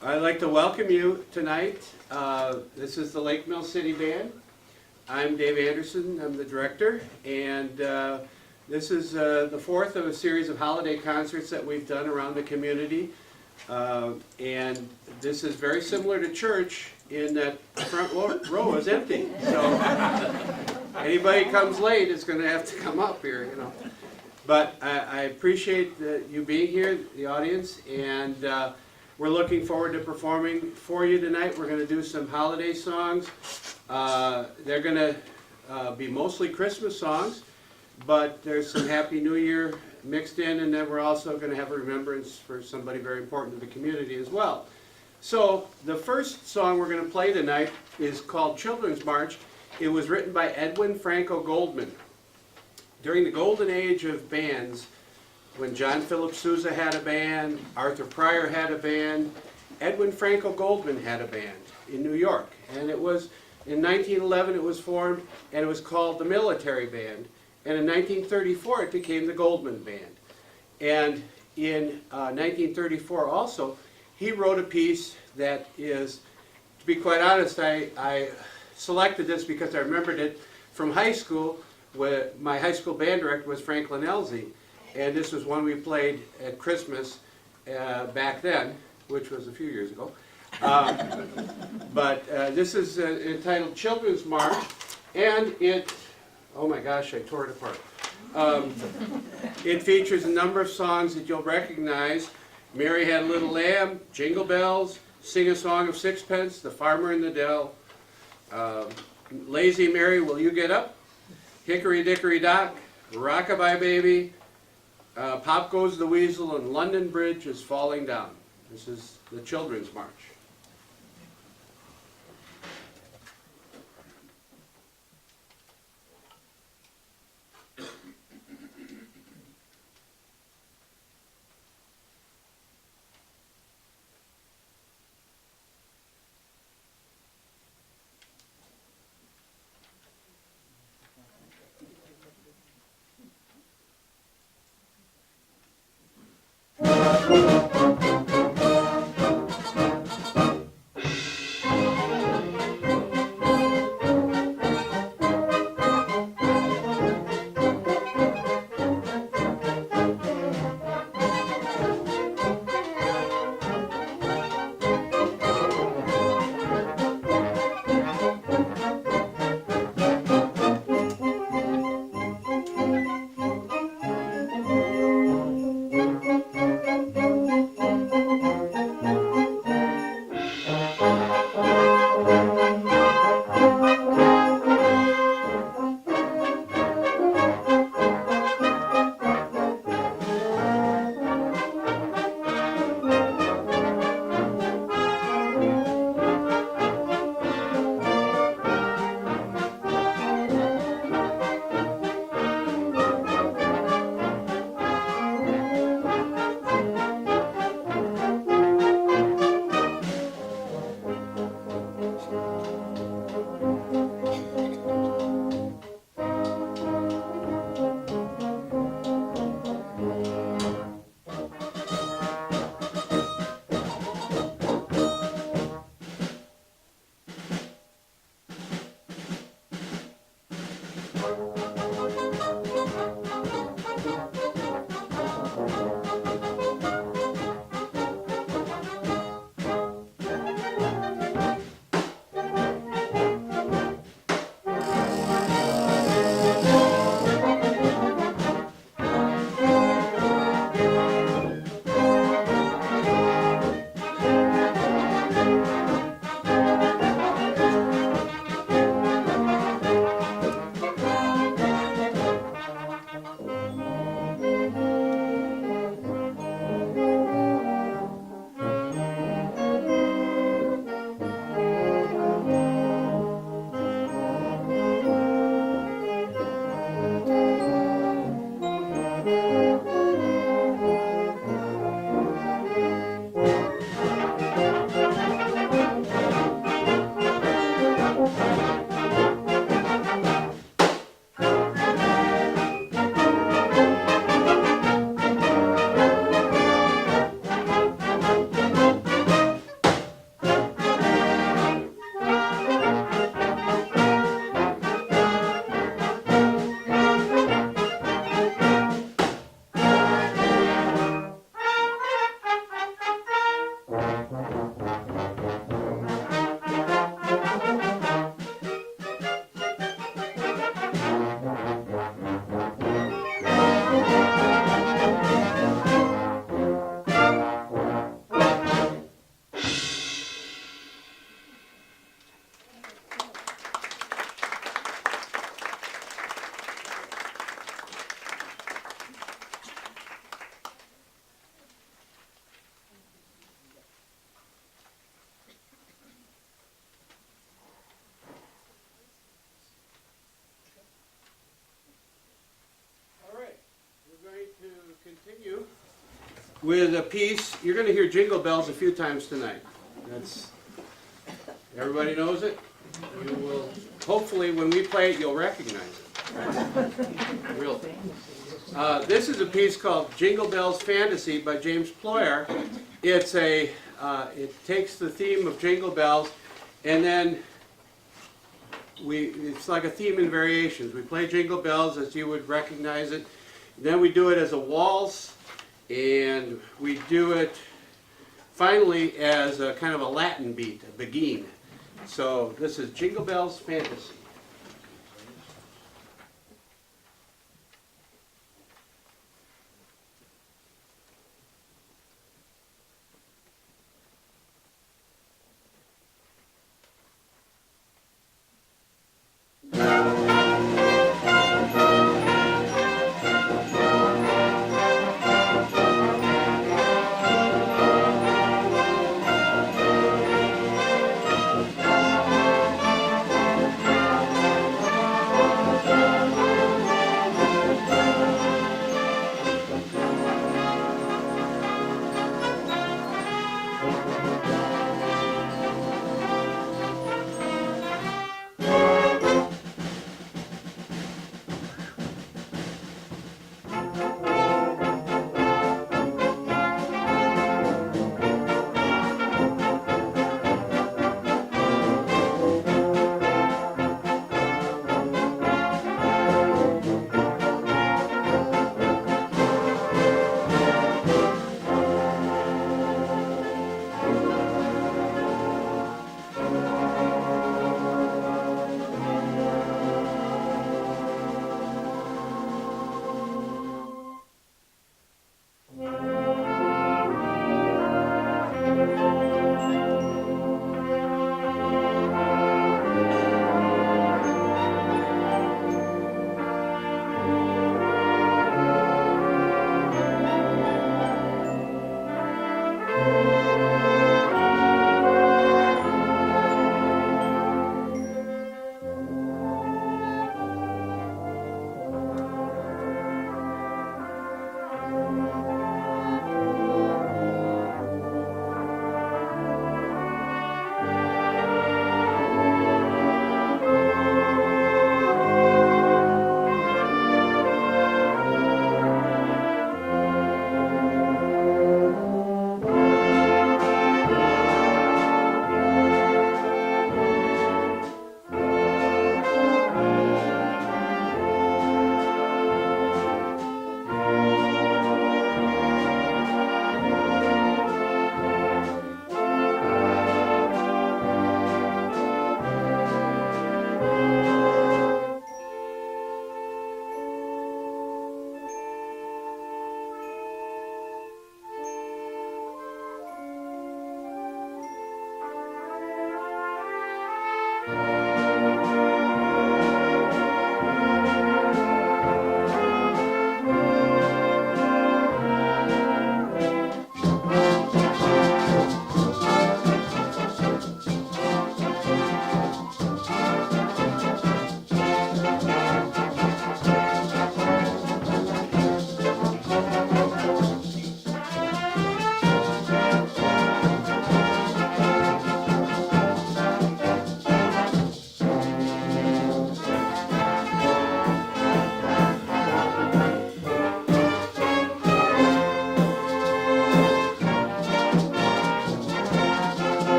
I'd like to welcome you tonight. This is the Lake Mill City Band. I'm Dave Anderson, I'm the director, and this is the fourth of a series of holiday concerts that we've done around the community. And this is very similar to church in that the front row is empty. So anybody comes late is going to have to come up here, you know. But I appreciate you being here, the audience, and we're looking forward to performing for you tonight. We're going to do some holiday songs. They're going to be mostly Christmas songs, but there's some Happy New Year mixed in, and then we're also going to have a remembrance for somebody very important to the community as well. So the first song we're going to play tonight is called Children's March. It was written by Edwin Franco Goldman. During the golden age of bands, when John Philip Sousa had a band, Arthur Pryor had a band, Edwin Franco Goldman had a band in New York. And it was, in 1911 it was formed, and it was called the Military Band. And in 1934 it became the Goldman Band. And in 1934 also, he wrote a piece that is, to be quite honest, I selected this because I remembered it from high school, where my high school band director was Franklin Elsie. And this was one we played at Christmas back then, which was a few years ago. But this is entitled Children's March, and it, oh my gosh, I tore it apart. It features a number of songs that you'll recognize. Mary Had a Little Lamb, Jingle Bells, Sing a Song of Sixpence, The Farmer in the Dell, Lazy Mary, Will You Get Up, Hickory Dickory Dock, Rockabye Baby, Pop Goes the Weasel, and London Bridge is Falling Down. This is the Children's March. with a piece. You're going to hear Jingle Bells a few times tonight. Everybody knows it. You will, hopefully, when we play it, you'll recognize it. Real. This is a piece called Jingle Bells Fantasy by James Ployer. It's it takes the theme of Jingle Bells, and then it's like a theme in variations. We play Jingle Bells as you would recognize it. Then we do it as a waltz, and we do it finally as a kind of a Latin beat, a beguine. So this is Jingle Bells Fantasy.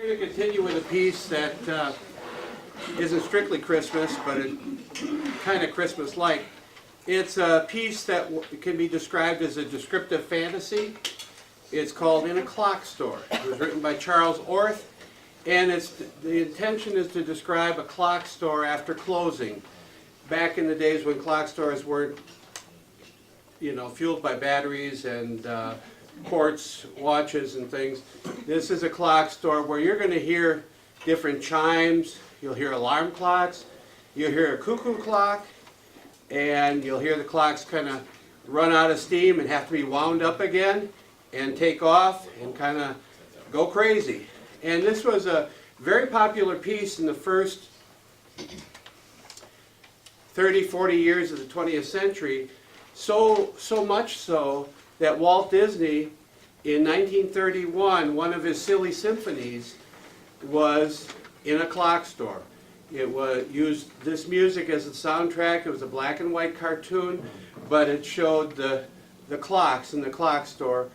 We're going to continue with a piece that isn't strictly Christmas, but it's kind of Christmas-like. It's a piece that can be described as a descriptive fantasy. It's called In a Clock Store. It was written by Charles Orth, and the intention is to describe a clock store after closing. Back in the days when clock stores weren't fueled by batteries and quartz watches and things. This is a clock store where you're going to hear different chimes. You'll hear alarm clocks. You'll hear a cuckoo clock. And you'll hear the clocks kind of run out of steam and have to be wound up again and take off and kind of go crazy. And this was a very popular piece in the first 30, 40 years of the 20th century, so much so that Walt Disney, in 1931, one of his silly symphonies was in a clock store. It used this music as a soundtrack. It was a black and white cartoon, but it showed the clocks in the clock store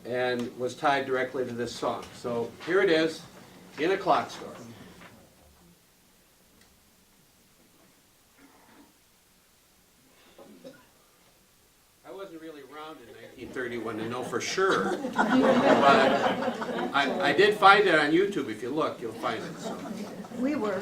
and was tied directly to this song. So here it is, in a clock store. I wasn't really around in 1931 to know for sure, but I did find it on YouTube. If you look, you'll find it. So. We were.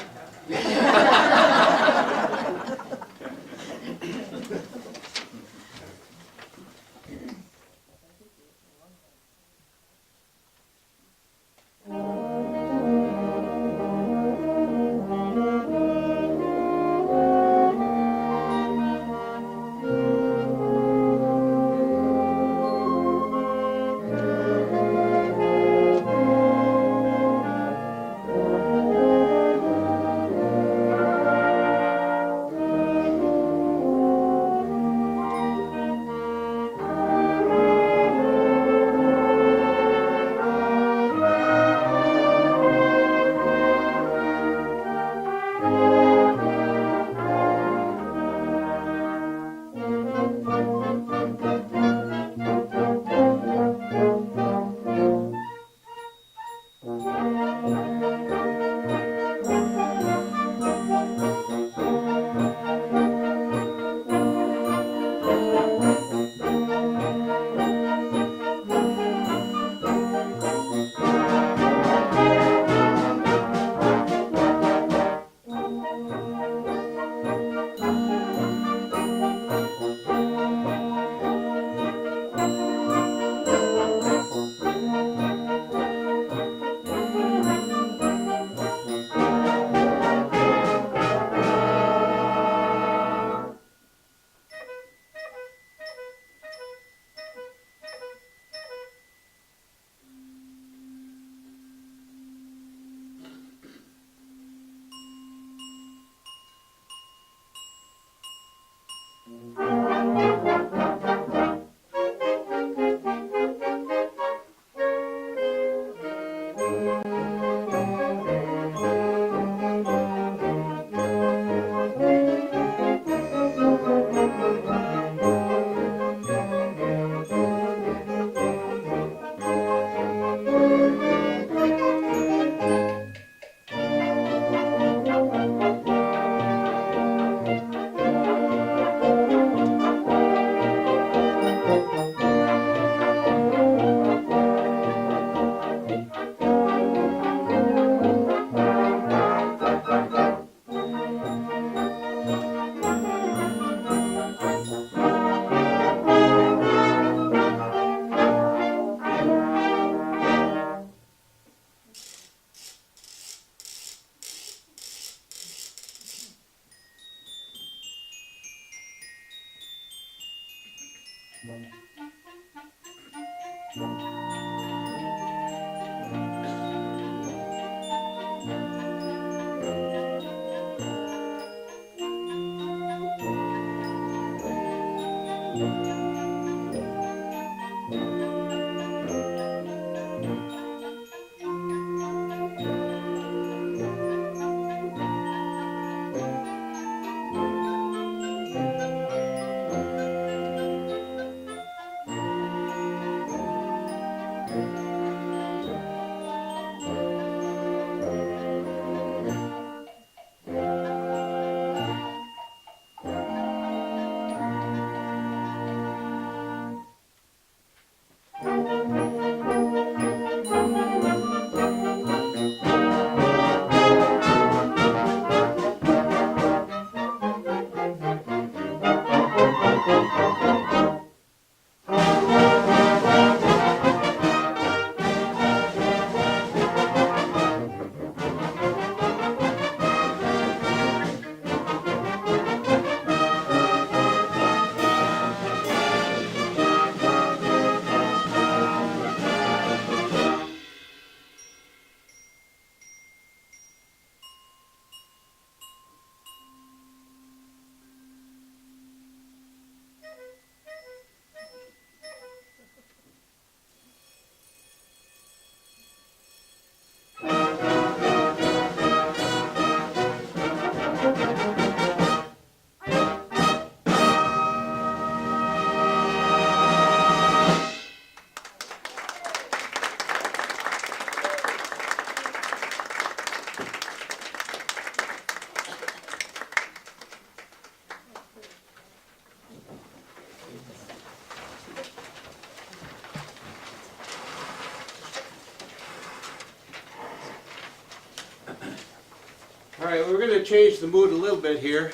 right, we're going to change the mood a little bit here,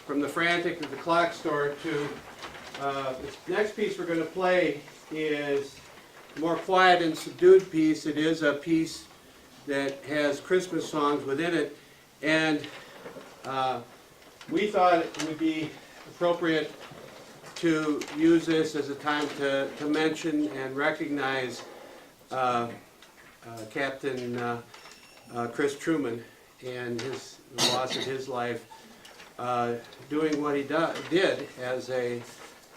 from the frantic of the clock store to this next piece we're going to play is a more quiet and subdued piece. It is a piece that has Christmas songs within it, and we thought it would be appropriate to use this as a time to mention and recognize Captain Chris Truman and the loss of his life, doing what he did as a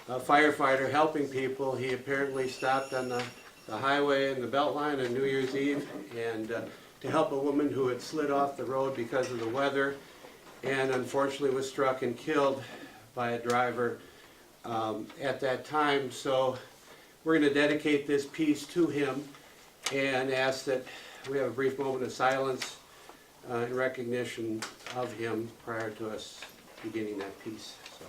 firefighter, helping people. He apparently stopped on the highway in the Beltline on New Year's Eve and to help a woman who had slid off the road because of the weather, and unfortunately was struck and killed by a driver at that time. So we're going to dedicate this piece to him and ask that we have a brief moment of silence in recognition of him prior to us beginning that piece. So.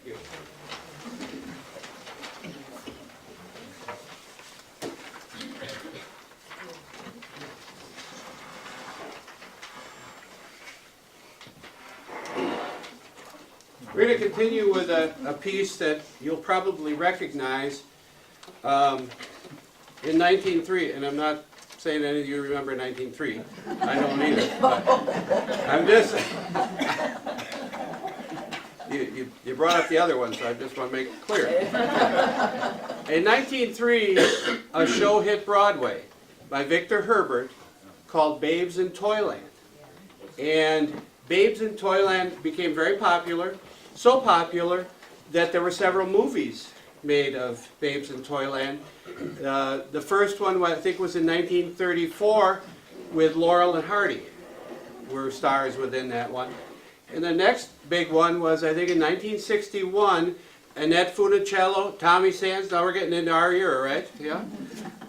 you. We're going to continue with a piece that you'll probably recognize in 1903, and I'm not saying any of you remember 1903. I don't either. But I'm just. You brought up the other one, so I just want to make it clear. In 1903, a show hit Broadway by Victor Herbert called Babes in Toyland. And Babes in Toyland became very popular, so popular that there were several movies made of Babes in Toyland. The first one, I think, was in 1934 with Laurel and Hardy were stars within that one. And the next big one was, I think, in 1961, Annette Funicello, Tommy Sands, now we're getting into our era, right? Yeah?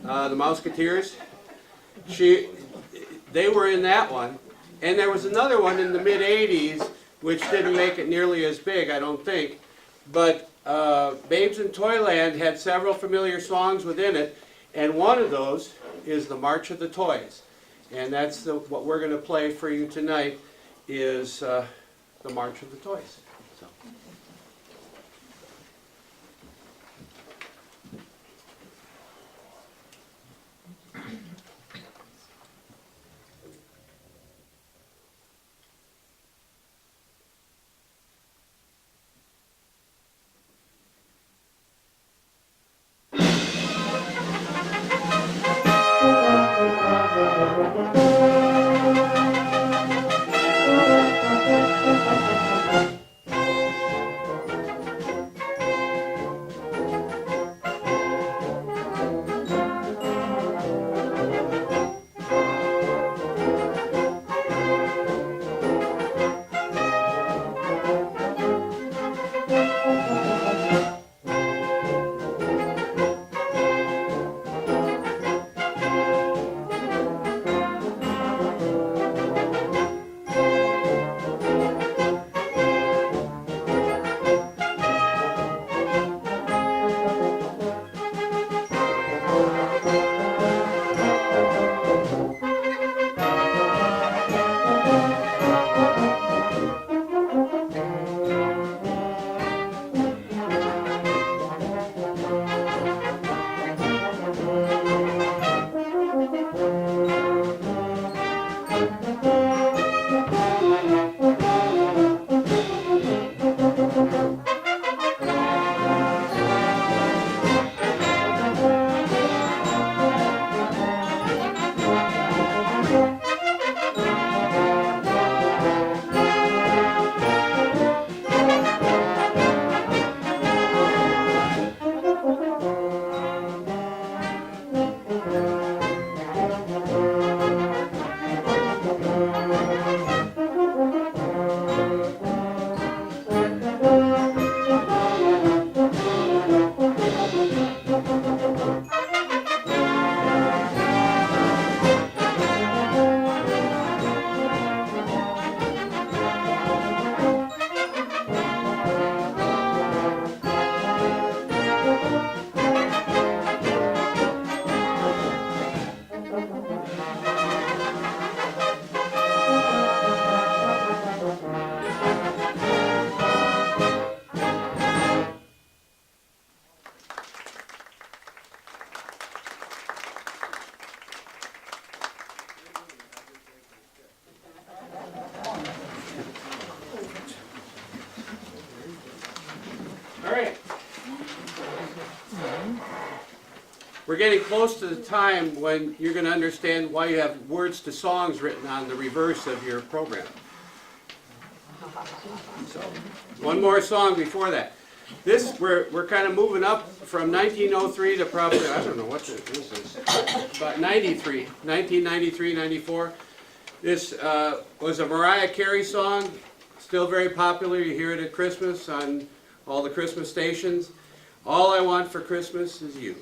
The Mouseketeers. They were in that one. And there was another one in the mid-'80s, which didn't make it nearly as big, I don't think. But Babes in Toyland had several familiar songs within it, and one of those is the March of the Toys. And that's what we're going to play for you tonight is the March of the Toys. So. We're getting close to the time when you're going to understand why you have words to songs written on the reverse of your program. So, one more song before that. We're kind of moving up from 1903 to probably, I don't know what this is, about 1993, 94. This was a Mariah Carey song, still very popular. You hear it at Christmas on all the Christmas stations. All I Want for Christmas is You.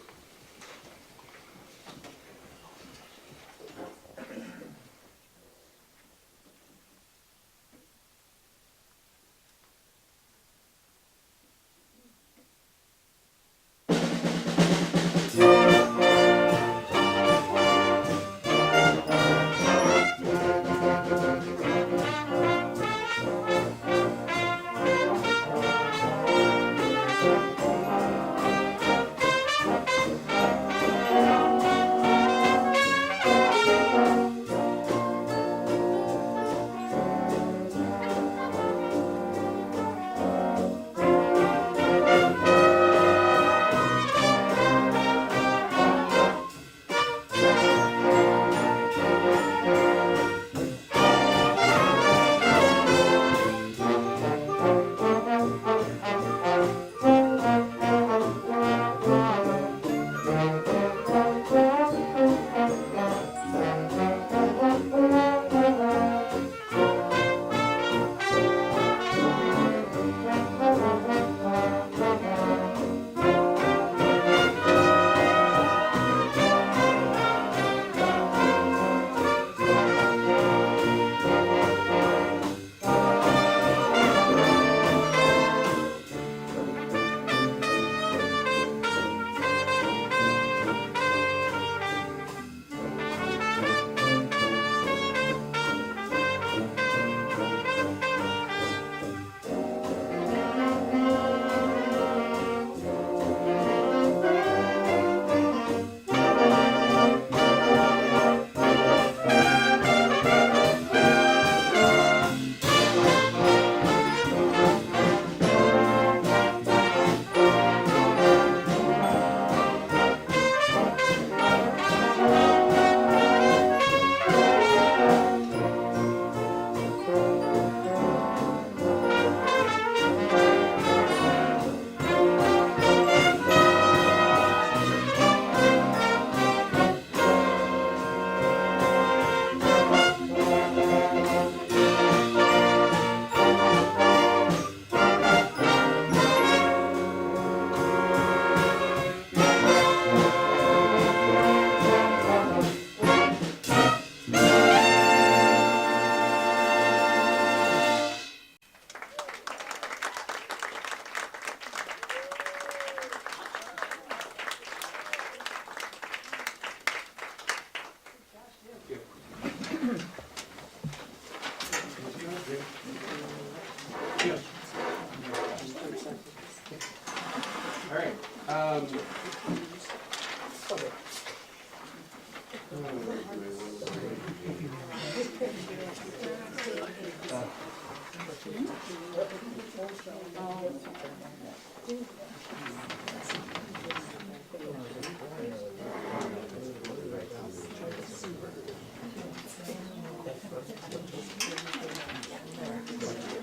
Um,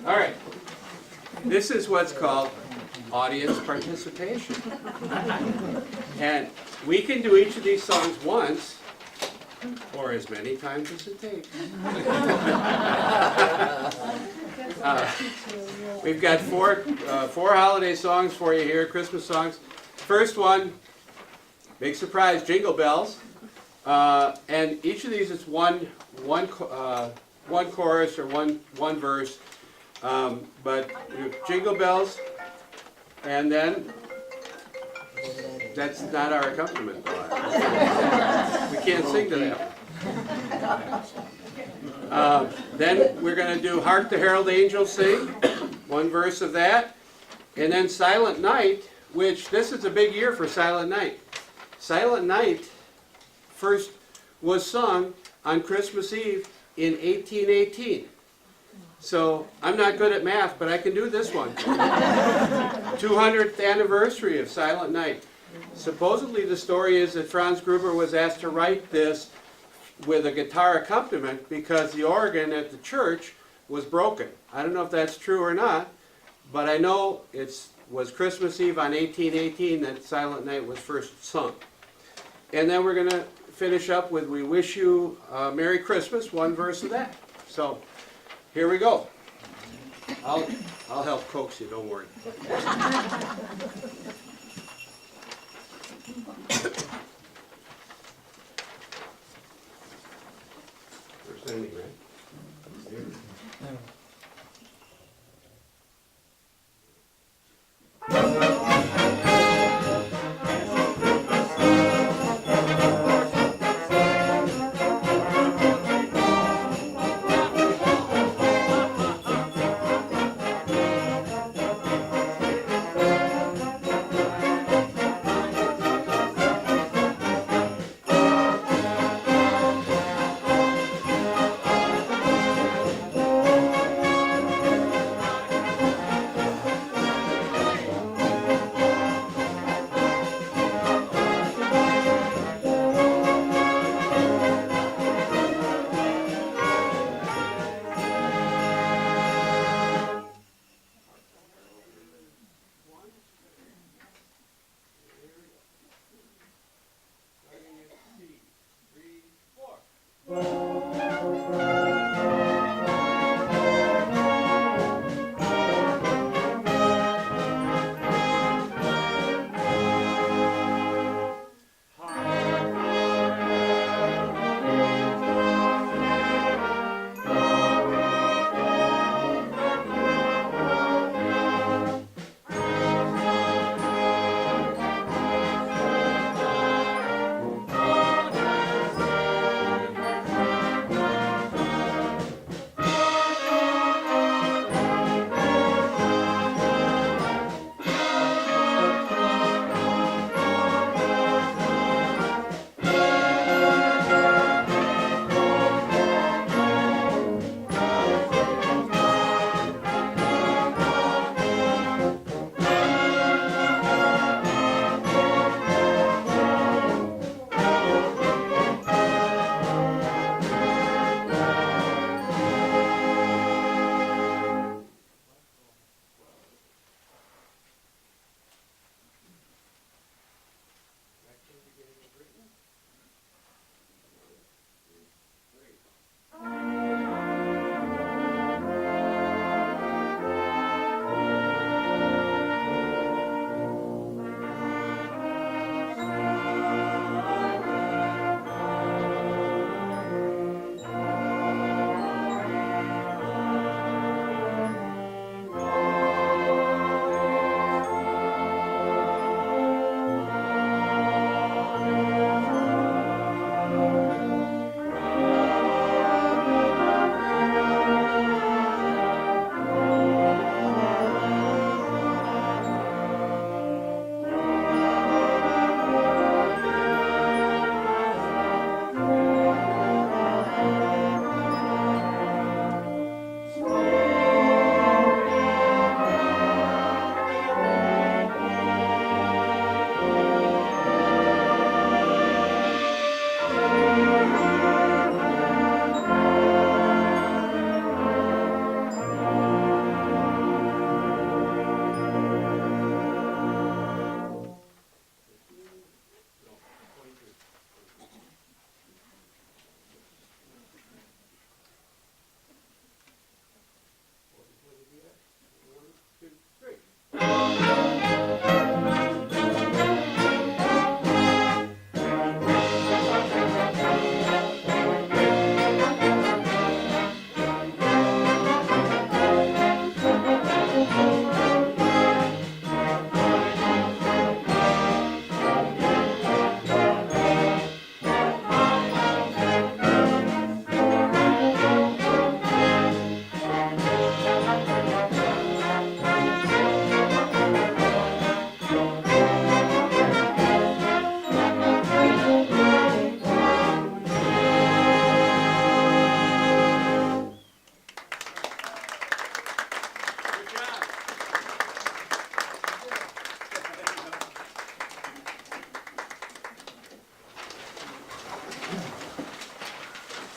All right. This is what's called audience participation. And we can do each of these songs once or as many times as it takes. We've got four holiday songs for you here, Christmas songs. First one, big surprise, Jingle Bells. And each of these is one chorus or one verse. But Jingle Bells, and then that's not our accompaniment. We can't sing to that. Then we're going to do Hark the Herald Angels Sing, one verse of that. And then Silent Night, which this is a big year for Silent Night. Silent Night first was sung on Christmas Eve in 1818. So I'm not good at math, but I can do this one. 200th anniversary of Silent Night. Supposedly the story is that Franz Gruber was asked to write this with a guitar accompaniment because the organ at the church was broken. I don't know if that's true or not, but I know it was Christmas Eve on 1818 that Silent Night was first sung. And then we're going to finish up with We Wish You a Merry Christmas, one verse of that. So here we go. I'll help coax you, don't worry. We're sending, right?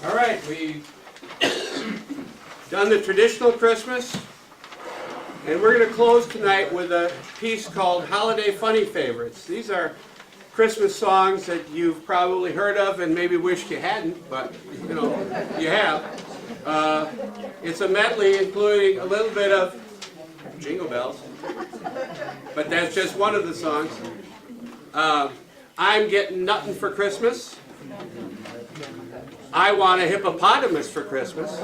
All right, we've done the traditional Christmas, and we're going to close tonight with a piece called Holiday Funny Favorites. These are Christmas songs that you've probably heard of and maybe wished you hadn't, but you know, you have. It's a medley including a little bit of Jingle Bells, but that's just one of the songs. I'm Getting Nuttin' for Christmas. I Want a Hippopotamus for Christmas.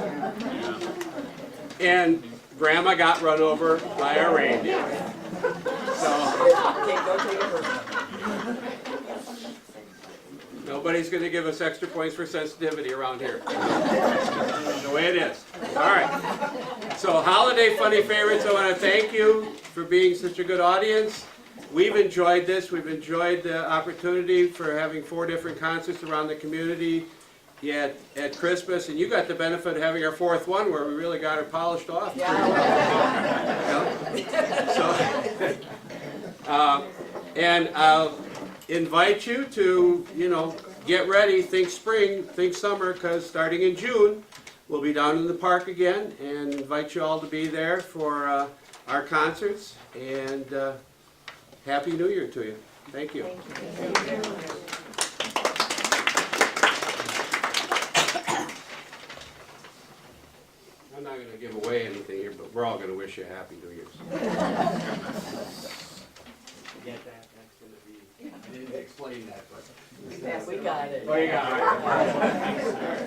And Grandma Got Run Over by a Reindeer. Nobody's going to give us extra points for sensitivity around here. The way it is. All right. So Holiday Funny Favorites, I want to thank you for being such a good audience. We've enjoyed this. We've enjoyed the opportunity for having 4 different concerts around the community at Christmas, and you got the benefit of having our 4th one where we really got her polished off. Yeah. And I'll invite you to, get ready, think spring, think summer, because starting in June, we'll be down in the park again, and invite you all to be there for our concerts, and Happy New Year to you. Thank you. Thank you. I'm not going to give away anything here, but we're all going to wish you a Happy New Year's. Get that? That's going to be, I didn't explain that, but. Yeah, we got it. Oh, you got it.